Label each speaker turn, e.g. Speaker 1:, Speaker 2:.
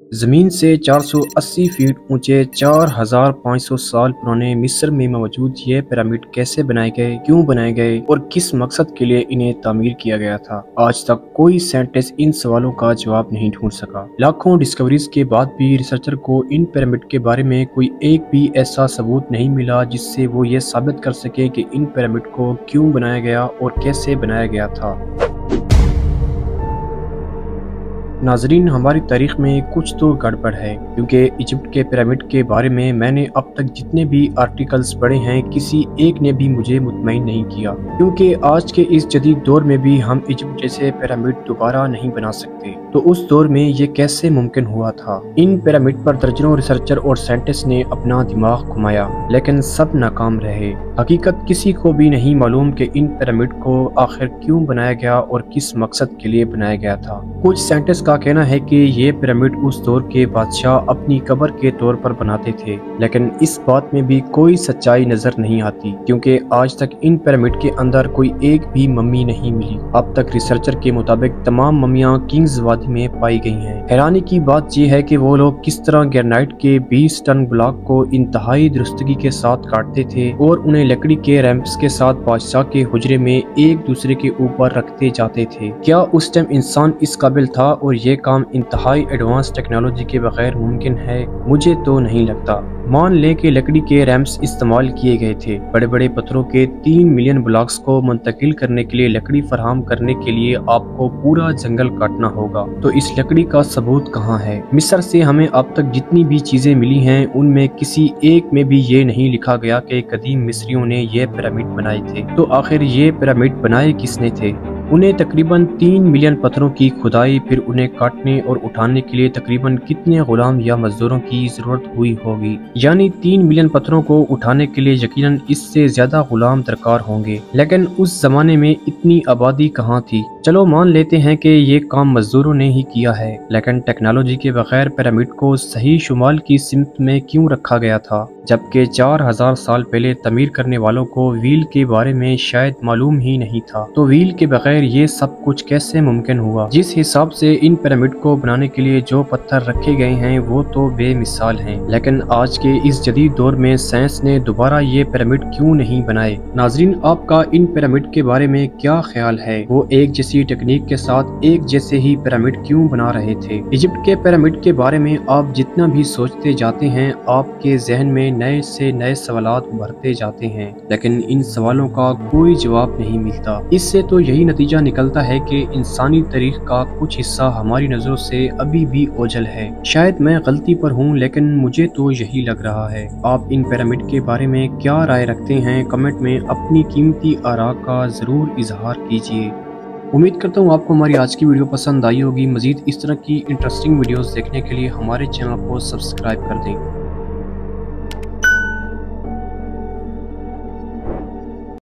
Speaker 1: ज़मीन से 480 फीट ऊंचे 4500 साल पुराने मिस्र में मौजूद ये पिरामिड कैसे बनाए गए, क्यों बनाए गए और किस मकसद के लिए इन्हें तामीर किया गया था, आज तक कोई साइंटिस्ट इन सवालों का जवाब नहीं ढूंढ सका। लाखों डिस्कवरीज के बाद भी रिसर्चर को इन पिरामिड के बारे में कोई एक भी ऐसा सबूत नहीं मिला जिससे वो ये साबित कर सके कि इन पिरामिड को क्यों बनाया गया और कैसे बनाया गया था। नाजरीन, हमारी तारीख में कुछ तो गड़बड़ है, क्योंकि इजिप्ट के पिरामिड के बारे में मैंने अब तक जितने भी आर्टिकल्स पढ़े हैं किसी एक ने भी मुझे मुतमईन नहीं किया, क्योंकि आज के इस जदीद दौर में भी हम इजिप्ट जैसे पिरामिड दोबारा नहीं बना सकते। तो उस दौर में ये कैसे मुमकिन हुआ था? इन पिरामिड पर दर्जनों रिसर्चर और साइंटिस्ट ने अपना दिमाग घुमाया, लेकिन सब नाकाम रहे। हकीकत किसी को भी नहीं मालूम कि इन पिरामिड को आखिर क्यों बनाया गया और किस मकसद के लिए बनाया गया था। कुछ साइंटिस्ट का कहना है कि ये पिरामिड उस दौर के बादशाह अपनी कब्र के तौर पर बनाते थे, लेकिन इस बात में भी कोई सच्चाई नजर नहीं आती, क्योंकि आज तक इन पिरामिड के अंदर कोई एक भी मम्मी नहीं मिली। अब तक रिसर्चर के मुताबिक तमाम मम्मियां किंग्स वादी में पाई गई हैं। हैरानी की बात यह है कि वो लोग किस तरह ग्रेनाइट के 20 टन ब्लॉक को इंतहाई दुरुस्तगी के साथ काटते थे और उन्हें लकड़ी के रैंप्स के साथ बादशाह के हुजरे में एक दूसरे के ऊपर रखते जाते थे। क्या उस टाइम इंसान इस काबिल था और ये काम इंतहाई एडवांस टेक्नोलॉजी के बगैर मुमकिन है? मुझे तो नहीं लगता। मान लें कि लकड़ी के रैम्प्स इस्तेमाल किए गए थे। बड़े बड़े पत्थरों के 3 मिलियन ब्लॉक्स को मुंतकिल करने के लिए लकड़ी फराहम करने के लिए आपको पूरा जंगल काटना होगा। तो इस लकड़ी का सबूत कहाँ है? मिस्र से हमें अब तक जितनी भी चीजें मिली हैं उनमें किसी एक में भी ये नहीं लिखा गया कि कदीम मिस्रियों ने ये पिरामिड बनाए थे। तो आखिर ये पिरामिड बनाए किसने थे? उन्हें तकरीबन 3 मिलियन पत्थरों की खुदाई, फिर उन्हें काटने और उठाने के लिए तकरीबन कितने गुलाम या मजदूरों की जरूरत हुई होगी? यानी 3 मिलियन पत्थरों को उठाने के लिए यकीनन इससे ज्यादा गुलाम दरकार होंगे। लेकिन उस जमाने में इतनी आबादी कहाँ थी? चलो मान लेते हैं कि ये काम मजदूरों ने ही किया है, लेकिन टेक्नोलॉजी के बगैर पिरामिड को सही शुमाल की सिमत में क्यों रखा गया था, जबकि 4000 साल पहले तमीर करने वालों को व्हील के बारे में शायद मालूम ही नहीं था। तो व्हील के बगैर ये सब कुछ कैसे मुमकिन हुआ? जिस हिसाब से इन पिरामिड को बनाने के लिए जो पत्थर रखे गए हैं वो तो बेमिसाल हैं, लेकिन आज के इस जदीद दौर में साइंस ने दोबारा ये पिरामिड क्यों नहीं बनाए? नाजरीन, आपका इन पिरामिड के बारे में क्या ख्याल है? वो एक जैसी टेक्निक के साथ एक जैसे ही पिरामिड क्यों बना रहे थे? इजिप्ट के पिरामिड के बारे में आप जितना भी सोचते जाते हैं, आपके जहन में नए से नए सवालात भरते जाते हैं, लेकिन इन सवालों का कोई जवाब नहीं मिलता। इससे तो यही नतीजा निकलता है कि इंसानी तारीख का कुछ हिस्सा हमारी नजरों से अभी भी ओझल है। शायद मैं गलती पर हूँ, लेकिन मुझे तो यही लग रहा है। आप इन पिरामिड के बारे में क्या राय रखते हैं? कमेंट में अपनी कीमती आरा का जरूर इजहार कीजिए। उम्मीद करता हूँ आपको हमारी आज की वीडियो पसंद आई होगी। मजीद इस तरह की इंटरेस्टिंग वीडियोस देखने के लिए हमारे चैनल को सब्सक्राइब कर दें।